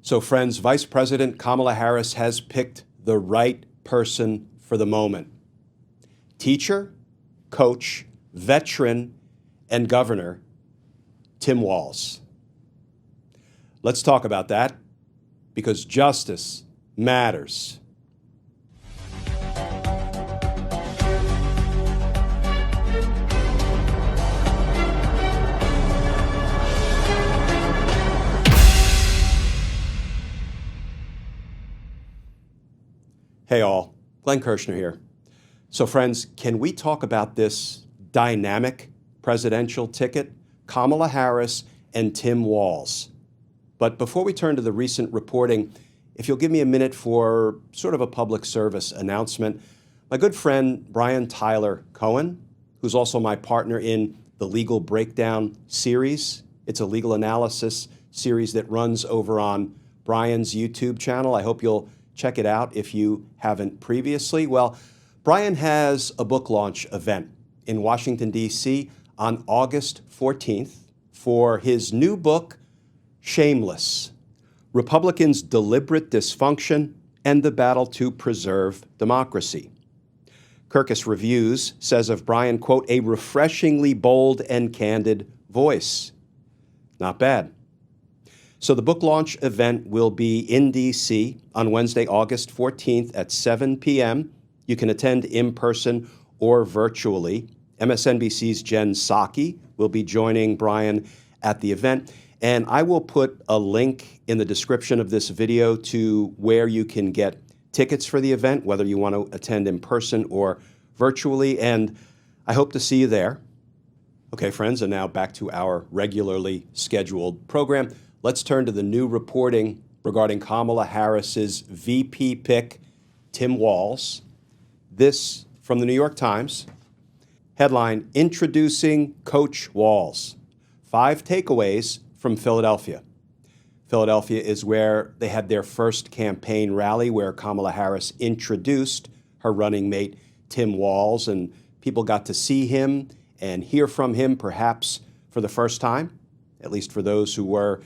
So friends, Vice President Kamala Harris has picked the right person for the moment. Teacher, coach, veteran, and governor, Tim Walz. Let's talk about that, because justice matters. Hey all, Glenn Kirshner here. So friends, can we talk about this dynamic presidential ticket, Kamala Harris and Tim Walz? But before we turn to the recent reporting, if you'll give me a minute for sort of a public service announcement, my good friend Brian Tyler Cohen, who's also my partner in the Legal Breakdown series, it's a legal analysis series that runs over on Brian's YouTube channel. I hope you'll check it out if you haven't previously. Well, Brian has a book launch event in Washington, D.C. on August 14th for his new book, Shameless: Republicans' Deliberate Dysfunction and the Battle to Preserve Democracy. Kirkus Reviews says of Brian, quote, a refreshingly bold and candid voice. Not bad. So the book launch event will be in D.C. on Wednesday, August 14th at 7 p.m. You can attend in person or virtually. MSNBC's Jen Psaki will be joining Brian at the event. And I will put a link in the description of this video to where you can get tickets for the event, whether you want to attend in person or virtually. And I hope to see you there. Okay, friends, and now back to our regularly scheduled program. Let's turn to the new reporting regarding Kamala Harris's VP pick, Tim Walz. This from the New York Times. Headline, Introducing Coach Walz. 5 takeaways from Philadelphia. Philadelphia is where they had their first campaign rally, where Kamala Harris introduced her running mate, Tim Walz, and people got to see him and hear from him perhaps for the first time, at least for those who were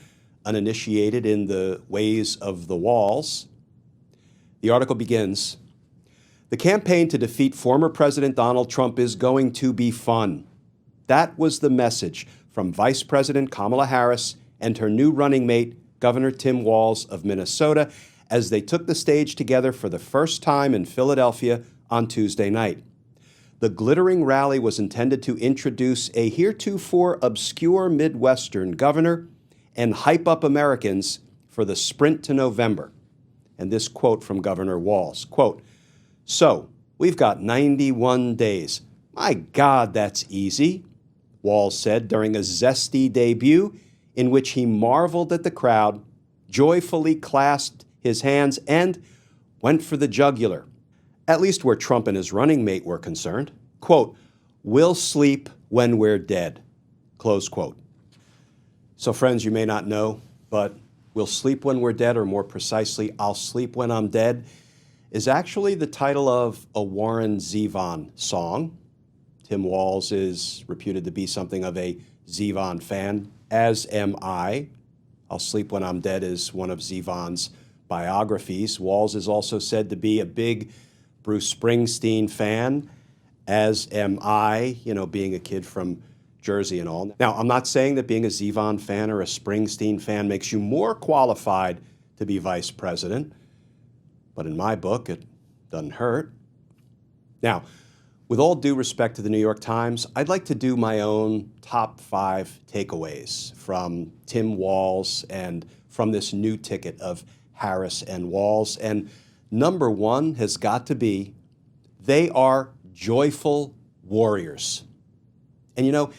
uninitiated in the ways of the Walz. The article begins, the campaign to defeat former President Donald Trump is going to be fun. That was the message from Vice President Kamala Harris and her new running mate, Governor Tim Walz of Minnesota, as they took the stage together for the first time in Philadelphia on Tuesday night. The glittering rally was intended to introduce a heretofore obscure Midwestern governor and hype up Americans for the sprint to November. And this quote from Governor Walz, quote, so we've got 91 days. My God, that's easy, Walz said during a zesty debut in which he marveled at the crowd, joyfully clasped his hands, and went for the jugular, at least where Trump and his running mate were concerned. Quote, we'll sleep when we're dead, close quote. So friends, you may not know, but we'll sleep when we're dead, or more precisely, I'll sleep when I'm dead, is actually the title of a Warren Zevon song. Tim Walz is reputed to be something of a Zevon fan, as am I. I'll Sleep When I'm Dead is one of Zevon's biographies. Walz is also said to be a big Bruce Springsteen fan, as am I, being a kid from Jersey and all. Now, I'm not saying that being a Zevon fan or a Springsteen fan makes you more qualified to be vice president, but in my book, it doesn't hurt. Now, with all due respect to the New York Times, I'd like to do my own top 5 takeaways from Tim Walz and from this new ticket of Harris and Walz. And number 1 has got to be, they are joyful warriors. And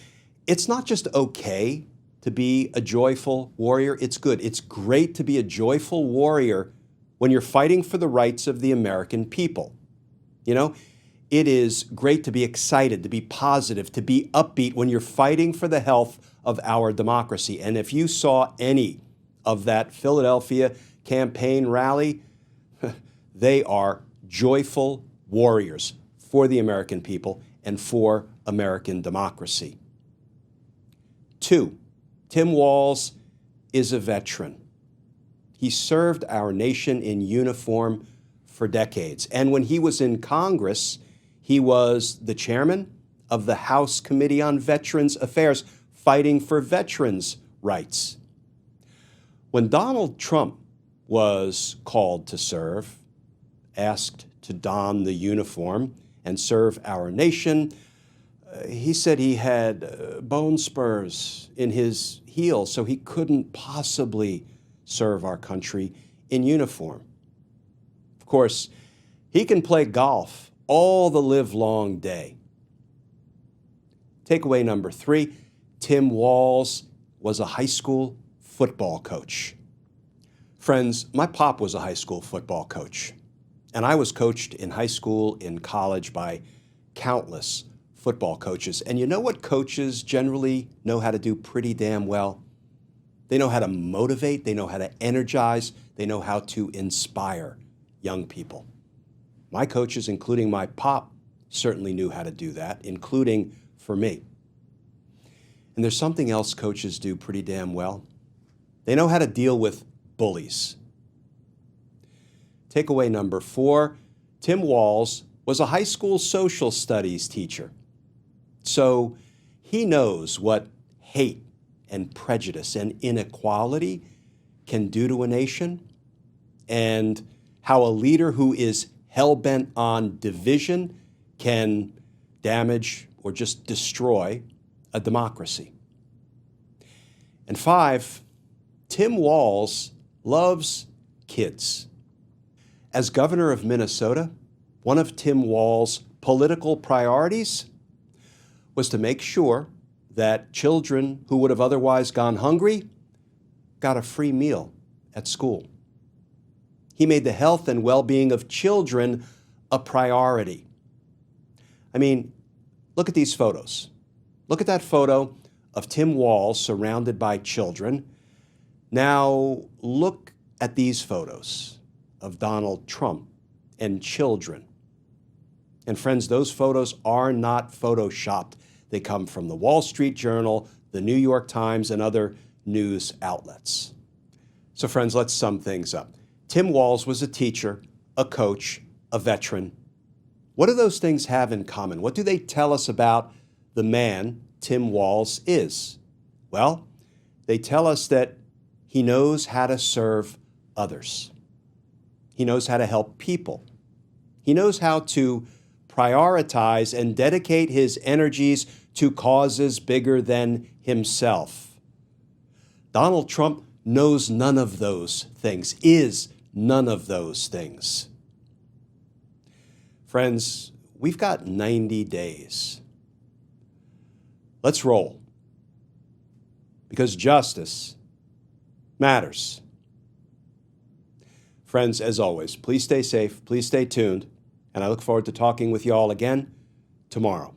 it's not just okay to be a joyful warrior. It's good. It's great to be a joyful warrior when you're fighting for the rights of the American people. It is great to be excited, to be positive, to be upbeat when you're fighting for the health of our democracy. And if you saw any of that Philadelphia campaign rally, they are joyful warriors for the American people and for American democracy. 2, Tim Walz is a veteran. He served our nation in uniform for decades. And when he was in Congress, he was the chairman of the House Committee on Veterans Affairs, fighting for veterans' rights. When Donald Trump was called to serve, asked to don the uniform and serve our nation, he said he had bone spurs in his heels, so he couldn't possibly serve our country in uniform. Of course, he can play golf all the livelong day. Takeaway number 3, Tim Walz was a high school football coach. Friends, my pop was a high school football coach, and I was coached in high school, in college by countless football coaches. And you know what coaches generally know how to do pretty damn well? They know how to motivate, they know how to energize, they know how to inspire young people. My coaches, including my pop, certainly knew how to do that, including for me. And there's something else coaches do pretty damn well. They know how to deal with bullies. Takeaway number 4, Tim Walz was a high school social studies teacher. So he knows what hate and prejudice and inequality can do to a nation, and how a leader who is hell-bent on division can damage or just destroy a democracy. And 5, Tim Walz loves kids. As governor of Minnesota, one of Tim Walz's political priorities was to make sure that children who would have otherwise gone hungry got a free meal at school. He made the health and well-being of children a priority. I mean, look at these photos. Look at that photo of Tim Walz surrounded by children. Now look at these photos of Donald Trump and children. And friends, those photos are not photoshopped. They come from the Wall Street Journal, the New York Times, and other news outlets. So friends, let's sum things up. Tim Walz was a teacher, a coach, a veteran. What do those things have in common? What do they tell us about the man Tim Walz is? Well, they tell us that he knows how to serve others. He knows how to help people. He knows how to prioritize and dedicate his energies to causes bigger than himself. Donald Trump knows none of those things, is none of those things. Friends, we've got 90 days. Let's roll, because justice matters. Friends, as always, please stay safe, please stay tuned, and I look forward to talking with you all again tomorrow.